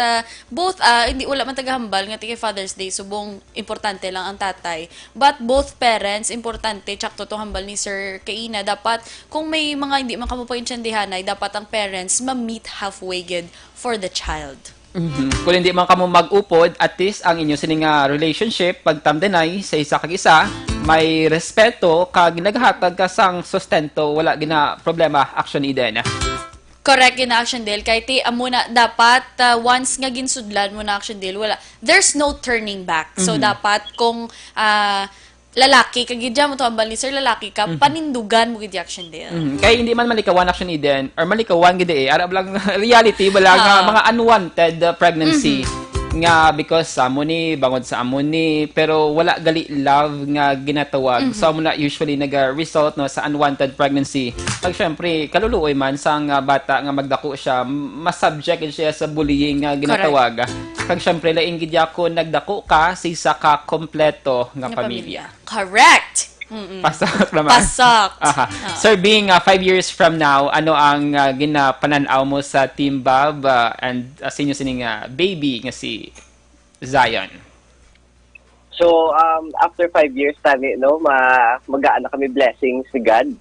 Both hindi wala man tagahambal nga tigay Father's Day subong importante lang ang tatay. But both parents importante tsakto to hambal ni Sir Kaina dapat kung may mga hindi man kamo paintindihanay dapat ang parents ma-meet halfway gid for the child. Kung hindi man kamo mag-upod, at least ang inyo sining relationship pagtamdenay sa isa kag isa, may respeto kag naghatag ka sang sustento, wala gina problema Action Eden. Correct in Action Dale. Kaya ti amo na dapat once nga ginsudlan mo na Action Dale, wala. There's no turning back. So dapat kung lalaki kagidya mo to ambal ni Sir lalaki ka panindugan mo gid Action Dale. Kaya hindi man malikawan Action Eden or malikawan gid arab lang reality wala nga mga unwanted pregnancy. Nga because sa amo ni bangod sa amo ni pero wala gali love nga ginatawag so amo na usually naga-result no sa unwanted pregnancy. Pag syempre kaluluoy man sang bata nga magdako siya mas subject siya sa bullying nga ginatawag. Pag syempre laing gid ako nagdako ka sa isa ka kompleto nga pamilya. Correct. Pasok naman. Pasok. Sir, being 5 years from now, ano ang ginapananaw mo sa Team Bob and sa inyo sining baby nga si Zion? So, after 5 years tani, no, magaan na kami blessings si God.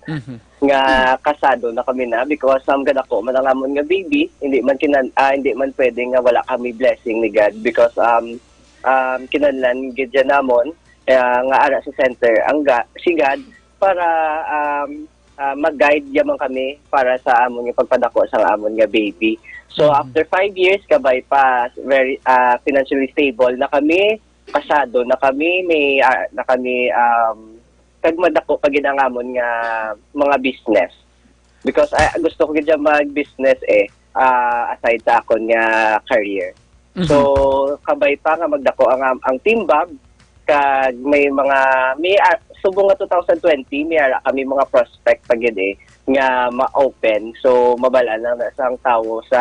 Nga kasado na kami na because gad ako manangamon nga baby, hindi man pwede nga wala kami blessing ni God because kinahanglan gid namon nga ara sa center ang si God para mag-guide yaman kami para sa amon nga pagpadako sa amon nga baby. So after 5 years kabay pa very financially stable na kami, kasado na kami, may na kami kag madako pag ginangamon nga mga business. Because gusto ko gid mag-business aside sa akon nga career. So kabay pa nga magdako ang Team Bob kag may subong nga 2020 may ara kami mga prospect pagid nga ma-open so mabala na sang tawo sa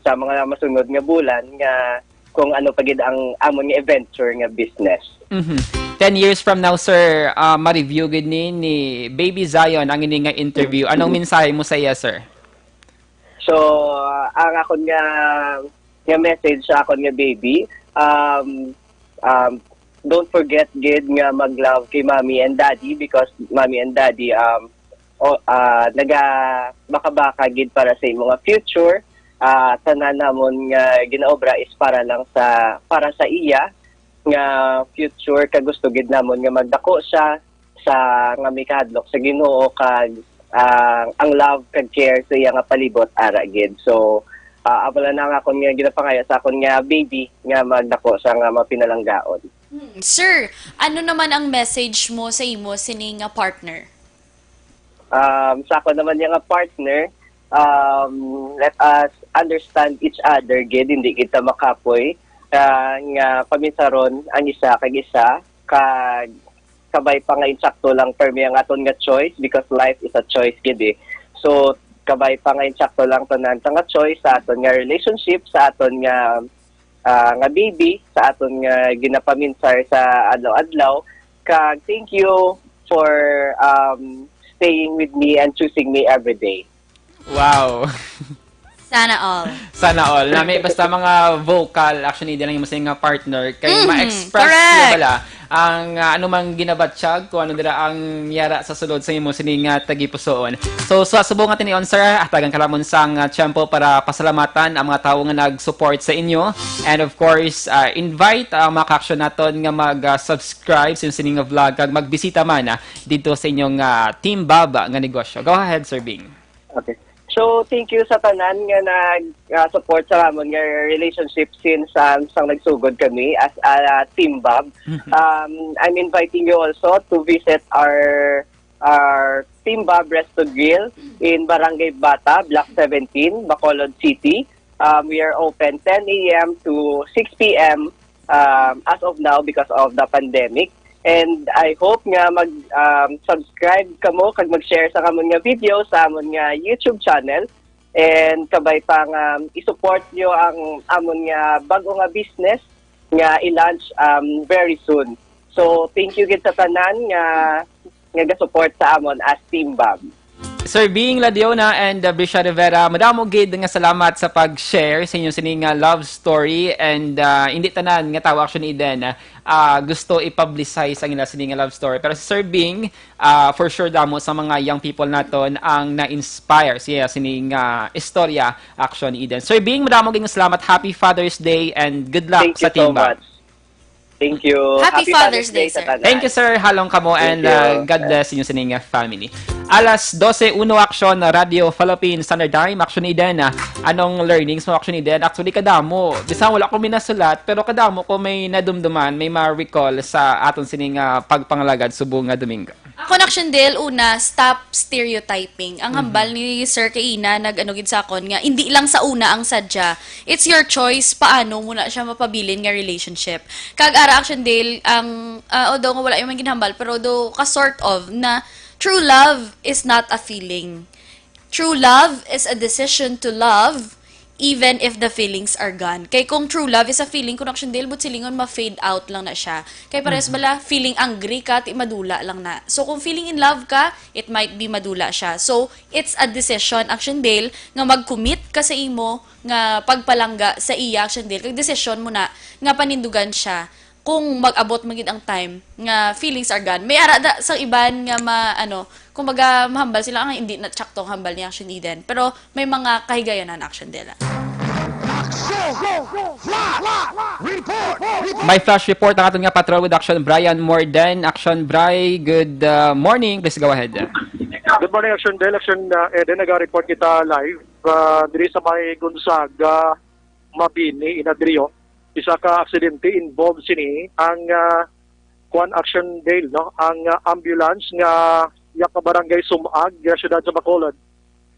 mga masunod nga bulan nga kung ano pagid ang amon nga adventure nga business. 10 years from now sir, ma-review gid ni Baby Zion ang ini nga interview. Anong mensahe mo sa iya sir? So ang akon nga message sa akon nga baby don't forget gid nga mag-love kay mommy and daddy because mommy and daddy makabaka gid para sa imong future. Tanan namon nga ginaobra is para sa iya nga future kag gusto gid namon nga magdako siya sa nga mikadlok sa Ginoo kag ang love kag care sa iya nga palibot ara gid. So wala na nga akong ginapangaya sa akong nga baby nga magdako sa nga mapinalanggaon. Sir, ano naman ang message mo sa imo sining nga partner? Sa ako naman yung partner, let us understand each other gid, hindi kita makapoy nga paminsaron ang isa kag isa kag kabay pa nga insakto lang permi ang aton nga choice because life is a choice gid So kabay pa nga insakto lang tanan nga choice sa aton nga relationship, sa aton nga baby, sa aton nga ginapaminsar sa adlaw-adlaw. Kag thank you for staying with me and choosing me every day. Wow. Sana all. Sana all. Na may basta mga vocal, actually, di lang yung masayang nga partner, kay ma-express correct. niya bala ang anumang ginabatsyag, kung ano dira ang yara sa sulod sa imo sining tagipusoon. So, subong natin ni sir, atagan kalamon sang tiyempo para pasalamatan ang mga tao nga nag-support sa inyo. And of course, invite ang mga ka-action naton nga mag-subscribe sa sining nga vlog kag magbisita man dito sa inyong Team Baba nga negosyo. Go ahead, Sir Bing. Okay. So, thank you sa tanan nga nag-support sa amon nga relationship since sang nagsugod kami as a Team Bob. I'm inviting you also to visit our Team Bob Resto Grill in Barangay Bata, Block 17, Bacolod City. We are open 10 a.m. to 6 p.m. As of now because of the pandemic. And I hope nga mag-subscribe kamo kag mag-share sa kamon nga video sa amon nga YouTube channel and kabay pang i-support nyo ang amon nga bago nga business nga i-launch very soon. So thank you gid sa tanan nga ga-support sa amon as Team Bob. Sir Bing Ladiona and Brisha Rivera, madamo gid nga salamat sa pag-share sa inyong sining love story and hindi tanan nga tawo action Eden gusto i-publicize ang ila sining love story. Pero si Sir Bing, for sure damo sa mga young people naton ang na-inspire siya sining istorya action Eden. Sir Bing, madamo gid nga salamat. Happy Father's Day and good luck Thank sa you so Team Bob. much. Thank you. Happy Father's Day, sir. sa tanan. Thank you, sir. Halong kamo and you. God bless inyo sa inyong family. Alas 12:01 Action Radio Philippines Standard Time. Action Eden. Anong learnings mo Action Eden? Actually, kadamo. Bisan wala ko minasulat, pero kadamo ko may nadumduman, may ma-recall sa aton sining pagpangalagad subong nga Domingo. Ako Action Dale, una, stop stereotyping. Ang hambal ni Sir Kaina nag-anugid sa akon nga, hindi lang sa una ang sadya. It's your choice paano mo na siya mapabilin nga relationship. Kag ara Action Dale, ang, although nga wala yung mga ginhambal, pero do ka sort of na true love is not a feeling. True love is a decision to love even if the feelings are gone. Kay kung true love is a feeling, kung Action Dale, but silingon ma-fade out lang na siya. Kay pares bala, feeling angry ka, ti madula lang na. So kung feeling in love ka, it might be madula siya. So it's a decision, Action Dale, nga mag-commit ka sa imo, nga pagpalangga sa iya, Action Dale. Kag decision mo na, nga panindugan siya kung mag-abot magid ang time nga feelings are gone. May ara da sa iban nga kumbaga mahambal sila nga hindi na tsaktong hambal ni Action Eden. Pero may mga kahigayonan Action Dela. May flash report ang aton nga patrol with Action Brian Morden. Action Bri, good morning. Please go ahead. Good morning, Action Del. Action Eden, nag-report kita live diri sa may Gonzaga, Mabini, Inadrio. Isa ka aksidente involved sini ang Kwan Action Dale, no? Ang ambulance nga yak barangay Sumag, siyudad sa Bacolod.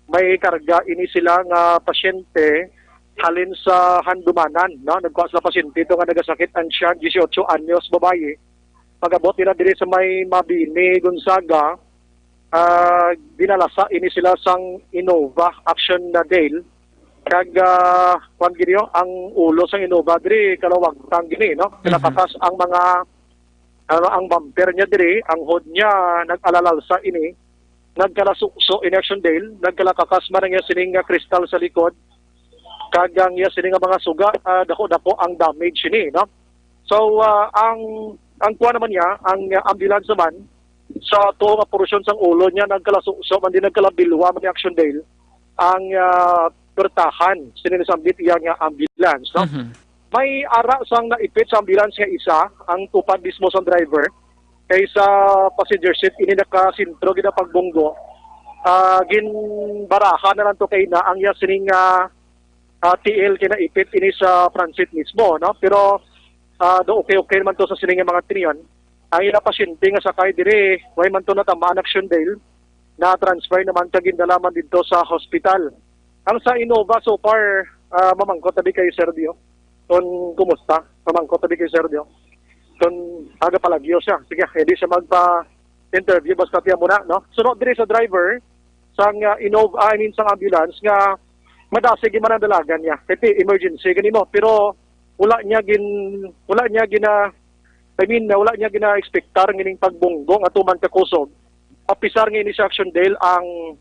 May karga ini sila nga pasyente halin sa Handumanan, no? Nagkuha sila pasyente ito nga nagasakit ang siya 18 anyos babae. Pagabot nila diri sa may Mabini, Gonzaga, dinalasa ini sila sang Innova Action na Dale. Kag kwan gini ang ulo sang Innova diri kalawag tang gini, no? Kinakatas ang mga ang bumper niya diri, ang hood niya nag-alalal sa ini, nagkalasukso in Action Dale, nagkalakakas man nga sining kristal sa likod, kag ang iya sining mga suga, dako-dako ang damage ini, no? So ang kuha naman niya, ang ambulance naman sa to nga portion sang ulo niya nagkalasukso man din nagkalabilwa man ni Action Dale ang bertahan sinisambit iya nga ambulance, no? May ara sang naipit sa ambulance nga isa ang tupad mismo sa driver kaysa passenger seat ini nakasintro gina pagbunggo ginbaraha na lang to kay na ang iya sining TL kinaipit ini sa front seat mismo, no? Pero do okay naman to sa sining mga tiniyon. Ang ina pasyente nga sakay diri way man to natamaan Action Dale na transfer naman kag gindalaman dito sa hospital. Ang sa Innova so far, mamangkot tabi kay Sergio. Kung kumusta? Mamangkot tabi kay Sergio. Kung aga palagyo siya. Sige, hindi siya magpa-interview. Basta tiyan muna, no? Sunod diri sa driver, sang Innova, sang ambulance, nga madasig man ang dalagan niya. Kasi emergency, ganimo. Pero wala niya gina-expectar ngining pagbunggong at uman kakusog. Papisar nga ini sa Action Dale ang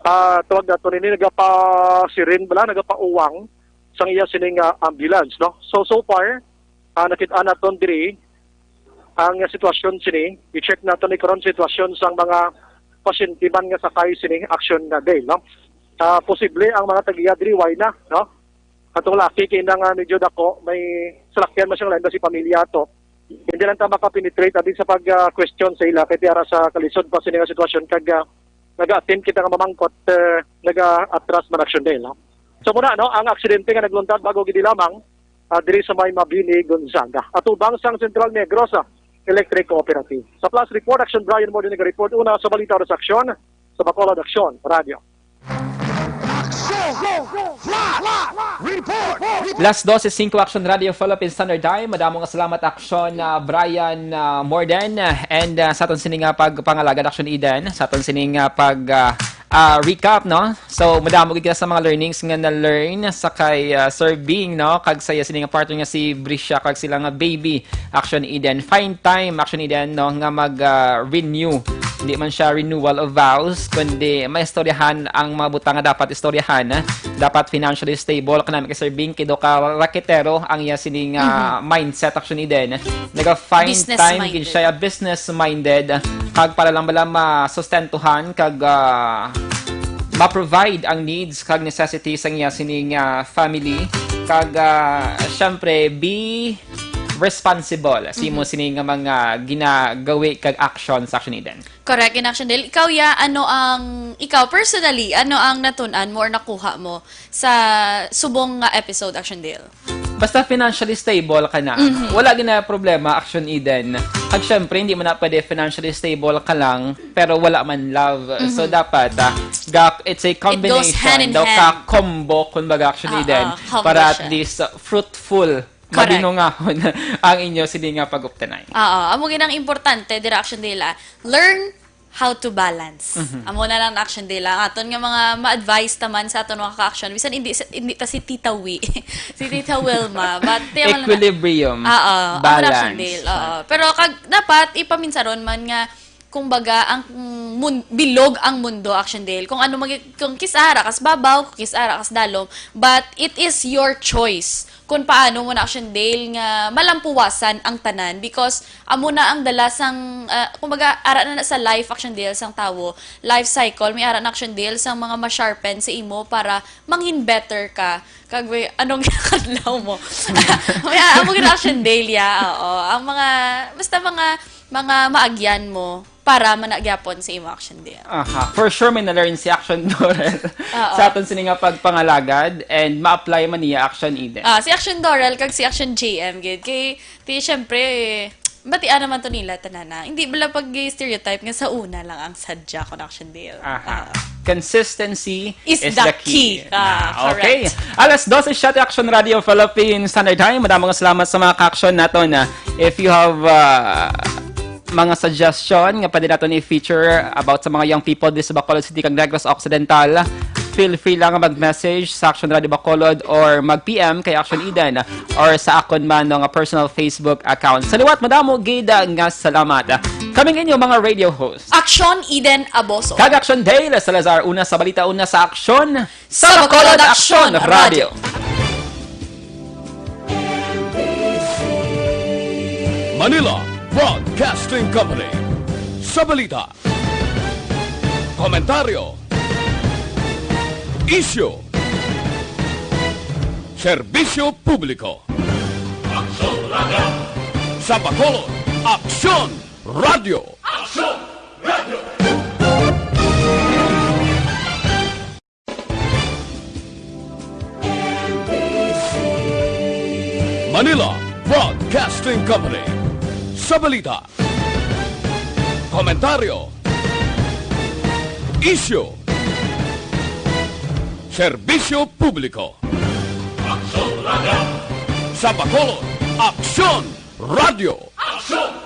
tawag na to nini nagapa-sirin bala, nagapa-uwang sang iya sining ambulance, no? So far, nakita naton diri ang sitwasyon sini, i-check naton ni karon sitwasyon sang mga pasyente man nga sakay sini action na day, no? Posible ang mga tagiya diri way na, no? Atong laki kay nang medyo dako may salakyan man siyang lain si pamilya to. Hindi lang ta makapenetrate abi sa pag-question sa ila kay tiara sa kalisod pa sini nga sitwasyon kag naga-attempt kita nga mamangkot naga-atras man action day, no? So muna, no, ang aksidente nga nagluntad bago gidi lamang diri sa may Mabini, Gonzaga. Atubang sang Central Negros Electric Cooperative. Sa Plus Report, Action Brian Morden nag-report una sa Balita sa Aksyon sa Bacolod Aksyon Radio. Last 12:05 Action Radio Philippine Standard Time. Madamo nga salamat Action Brian Morden and sa aton sining pagpangalagad Action Eden sa aton sining recap, no? So madamo gid sa mga learnings nga na-learn sa kay Sir Bing, no? Kag saya sining partner nga si Brisha kag sila nga baby Action Eden. Fine time Action Eden, no, nga mag-renew. Hindi man siya renewal of vows, kundi may istoryahan ang mga butang nga dapat istoryahan. Dapat financially stable kanami kay Sir Bing kido ka raketero ang iya sining mindset Action Eden. Naga-find time gid siya business minded kag para lang bala masustentuhan kag ma-provide ang needs kag necessities ang iya sining family kag syempre be responsible simo sining mga ginagawi kag action sa Action Eden. Correct, in Action Del. Ikaw personally, ano ang natunan mo or nakuha mo sa subong nga episode Action Del? Basta financially stable ka na. Wala gina problema Action Eden. Kag syempre hindi mo na pwede financially stable ka lang pero wala man love. So dapat it's a combination daw ka combo kumbaga Action Eden para at least fruitful mabinungahon ang inyo sini nga pag-uptanay. Amo ginang importante dira Action Dela, learn how to balance. Amo na lang na Action Dela aton nga mga ma-advise taman sa aton mga ka-action bisan hindi ta si Tita Wi si Tita Wilma but equilibrium balance. Pero kag dapat ipaminsaron man nga kumbaga ang bilog ang mundo Action Dale kung ano kung kisara kas babaw kisara kas dalom but it is your choice kung paano mo na Action Dale nga malampuwasan ang tanan because amo na ang dalasang kumbaga ara na sa life Action Dale sang tawo life cycle may ara na Action Dale sang mga ma-sharpen sa imo para mangin better ka kag anong kadlaw mo may amo gid Action Dale ang mga basta mga maagyan mo para managyapon sa imo Action Dale. For sure may na-learn si Action Dorel sa aton sini nga pagpangalagad and ma-apply man niya Action Eden. Si Action Dorel kag si Action JM gid kay syempre batian naman to nila tanana. Hindi bala pag stereotype nga sa una lang ang sadya kon Action Dale. Consistency is the key. Okay. Alas 12 siya Action Radio Philippine Standard Time. Madamong salamat sa mga ka-action naton. If you have mga suggestion nga pwede natin i-feature about sa mga young people dito sa Bacolod City kag Negros Occidental, feel free lang mag-message sa Action Radio Bacolod or mag-PM kay Action Eden or sa akon man nga personal Facebook account. Sa liwat madamo gid nga salamat. Kaming inyo mga radio hosts. Action Eden Aboso. Kag Action Dale Salazar una sa balita una sa aksyon sa Bacolod Action Radio. Manila Broadcasting Company. Sa balita, komentaryo, isyu, serbisyo publiko. Aksyon Radio. Sa Bacolod, Aksyon Radio. Aksyon Radio. Manila Broadcasting Company. Sa balita, komentaryo, isyu, serbisyo publiko. Aksyon Radio. Sa Bacolod, Aksyon Radio. Aksyon